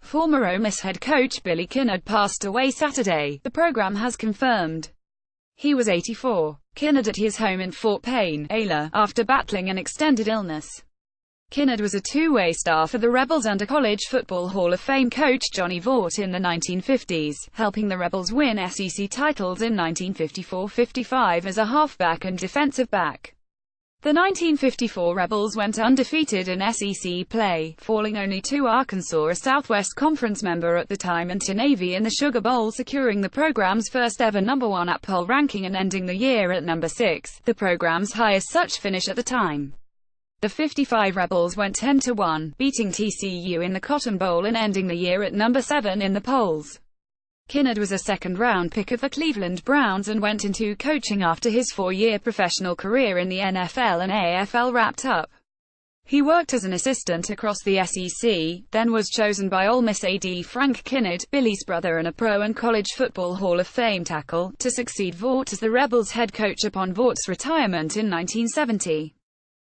Former Ole Miss head coach Billy Kinard passed away Saturday, the program has confirmed. He was 84. Kinard at his home in Fort Payne, Iowa, after battling an extended illness. Kinard was a two-way star for the Rebels under College Football Hall of Fame coach Johnny Vaught in the 1950s, helping the Rebels win SEC titles in 1954-55 as a halfback and defensive back. The 1954 Rebels went undefeated in SEC play, falling only to Arkansas, a Southwest Conference member at the time, and to Navy in the Sugar Bowl, securing the program's first ever #1 app poll ranking and ending the year at number 6, the program's highest such finish at the time. The 55 Rebels went 10-1, beating TCU in the Cotton Bowl and ending the year at number 7 in the polls. Kinard was a second-round pick of the Cleveland Browns and went into coaching after his 4-year professional career in the NFL and AFL wrapped up. He worked as an assistant across the SEC, then was chosen by Ole Miss AD Frank Kinard, Billy's brother and a Pro and College Football Hall of Fame tackle, to succeed Vaught as the Rebels head coach upon Vaught's retirement in 1970.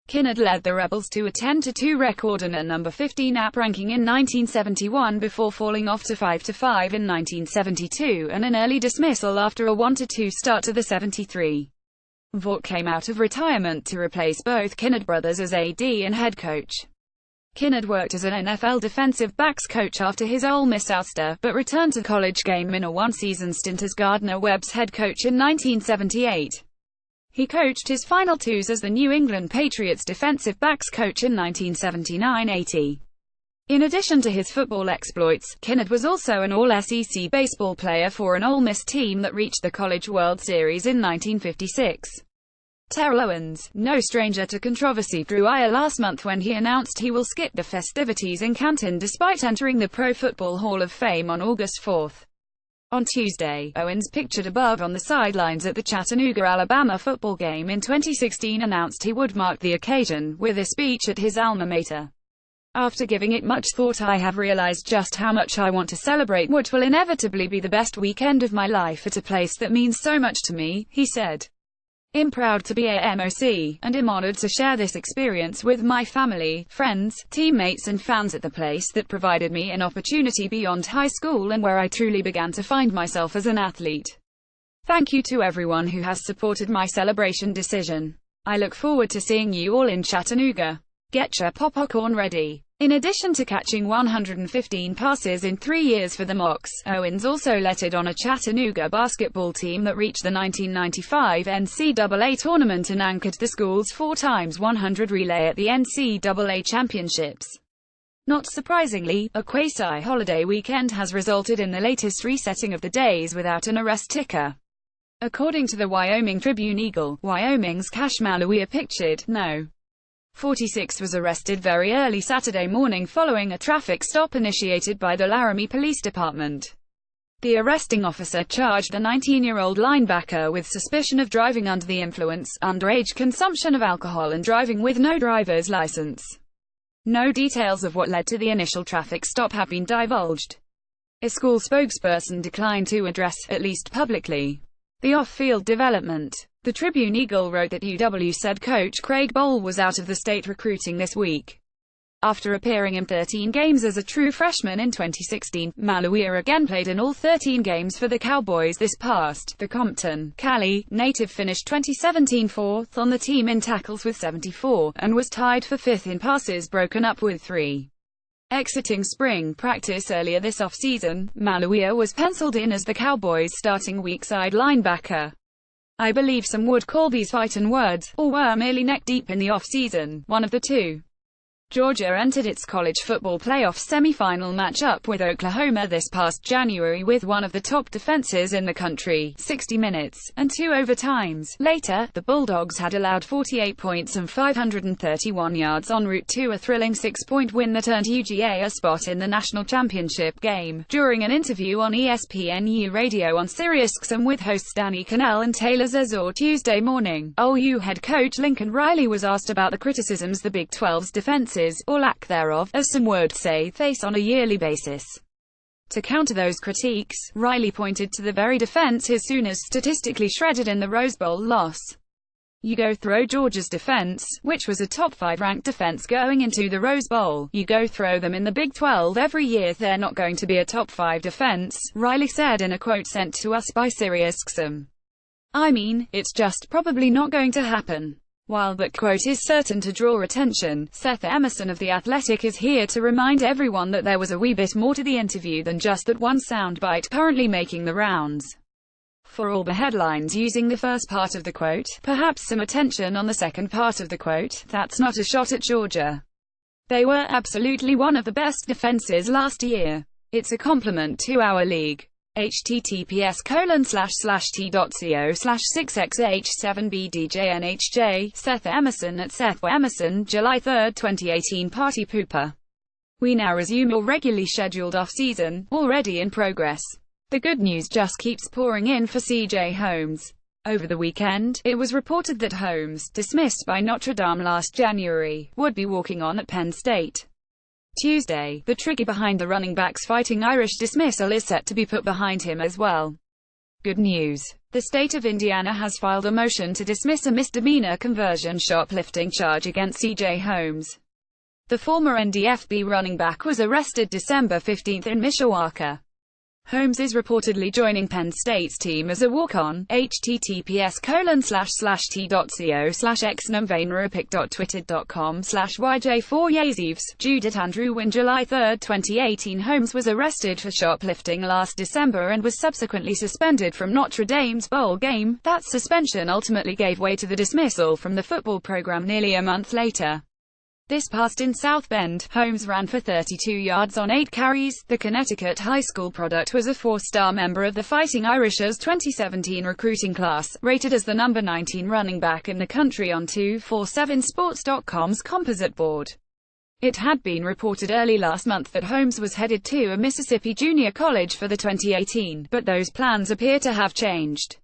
Kinard led the Rebels to a 10-2 record and a number 15 app ranking in 1971 before falling off to 5-5 in 1972 and an early dismissal after a 1-2 start to the 73. Vaught came out of retirement to replace both Kinard brothers as AD and head coach. Kinard worked as an NFL defensive backs coach after his Ole Miss ouster, but returned to college game in a one-season stint as Gardner-Webb's head coach in 1978. He coached his final twos as the New England Patriots defensive backs coach in 1979-80. In addition to his football exploits, Kinard was also an All-SEC baseball player for an Ole Miss team that reached the College World Series in 1956. Terrell Owens, no stranger to controversy, drew ire last month when he announced he will skip the festivities in Canton despite entering the Pro Football Hall of Fame on August 4. On Tuesday, Owens, pictured above on the sidelines at the Chattanooga, Alabama football game in 2016, announced he would mark the occasion with a speech at his alma mater. After giving it much thought, I have realized just how much I want to celebrate what will inevitably be the best weekend of my life at a place that means so much to me, he said. I'm proud to be a MOC, and am honored to share this experience with my family, friends, teammates and fans at the place that provided me an opportunity beyond high school and where I truly began to find myself as an athlete. Thank you to everyone who has supported my celebration decision. I look forward to seeing you all in Chattanooga. Get your popcorn ready. In addition to catching 115 passes in 3 years for the Mocs, Owens also lettered on a Chattanooga basketball team that reached the 1995 NCAA tournament and anchored the school's 4x100 relay at the NCAA championships. Not surprisingly, a quasi-holiday weekend has resulted in the latest resetting of the days without an arrest ticker. According to the Wyoming Tribune-Eagle, Wyoming's Cash Malawea pictured No. 46 was arrested very early Saturday morning following a traffic stop initiated by the Laramie Police Department. The arresting officer charged the 19-year-old linebacker with suspicion of driving under the influence, underage consumption of alcohol and driving with no driver's license. No details of what led to the initial traffic stop have been divulged. A school spokesperson declined to address, at least publicly, the off-field development. The Tribune-Eagle wrote that UW's head coach Craig Bohl was out of the state recruiting this week. After appearing in 13 games as a true freshman in 2016, Malawea again played in all 13 games for the Cowboys this past. The Compton, Cali, native finished 2017 fourth on the team in tackles with 74, and was tied for fifth in passes broken up with 3. Exiting spring practice earlier this offseason, Malawea was penciled in as the Cowboys' starting weak-side linebacker. I believe some would call these fighting words, or were merely neck-deep in the off-season, one of the two. Georgia entered its college football playoff semifinal matchup with Oklahoma this past January with one of the top defenses in the country, 60 minutes, and 2 overtimes. Later, the Bulldogs had allowed 48 points and 531 yards en route to a thrilling 6-point win that earned UGA a spot in the national championship game. During an interview on ESPNU Radio on SiriusXM with hosts Danny Cannell and Taylor Zazor Tuesday morning, OU head coach Lincoln Riley was asked about the criticisms the Big 12's defenses, or lack thereof, as some would say, face on a yearly basis. To counter those critiques, Riley pointed to the very defense his Sooners statistically shredded in the Rose Bowl loss. You go throw Georgia's defense, which was a top 5 ranked defense going into the Rose Bowl. You go throw them in the Big 12 every year. They're not going to be a top 5 defense, Riley said in a quote sent to us by SiriusXM. I mean, it's just probably not going to happen. While that quote is certain to draw attention, Seth Emerson of The Athletic is here to remind everyone that there was a wee bit more to the interview than just that one soundbite, currently making the rounds. For all the headlines using the first part of the quote, perhaps some attention on the second part of the quote. That's not a shot at Georgia. They were absolutely one of the best defenses last year. It's a compliment to our league. https://t.co/6xh7bdjnhj, Seth Emerson at Seth Emerson, July 3, 2018. Party pooper. We now resume your regularly scheduled off-season, already in progress. The good news just keeps pouring in for CJ Holmes. Over the weekend, it was reported that Holmes, dismissed by Notre Dame last January, would be walking on at Penn State. Tuesday, the trigger behind the running back's Fighting Irish dismissal is set to be put behind him as well. Good news. The state of Indiana has filed a motion to dismiss a misdemeanor conversion shoplifting charge against CJ Holmes. The former NDFB running back was arrested December 15 in Mishawaka. Holmes is reportedly joining Penn State's team as a walk-on. https://t.co/xnumvainrapic.twitter.com/yj4yazivs. Judith Andrew Wynn, July 3, 2018. Holmes was arrested for shoplifting last December and was subsequently suspended from Notre Dame's bowl game. That suspension ultimately gave way to the dismissal from the football program nearly a month later. This passed in South Bend. Holmes ran for 32 yards on 8 carries. The Connecticut high school product was a 4-star member of the Fighting Irish's 2017 recruiting class, rated as the number 19 running back in the country on 247sports.com's composite board. It had been reported early last month that Holmes was headed to a Mississippi junior college for the 2018, but those plans appear to have changed.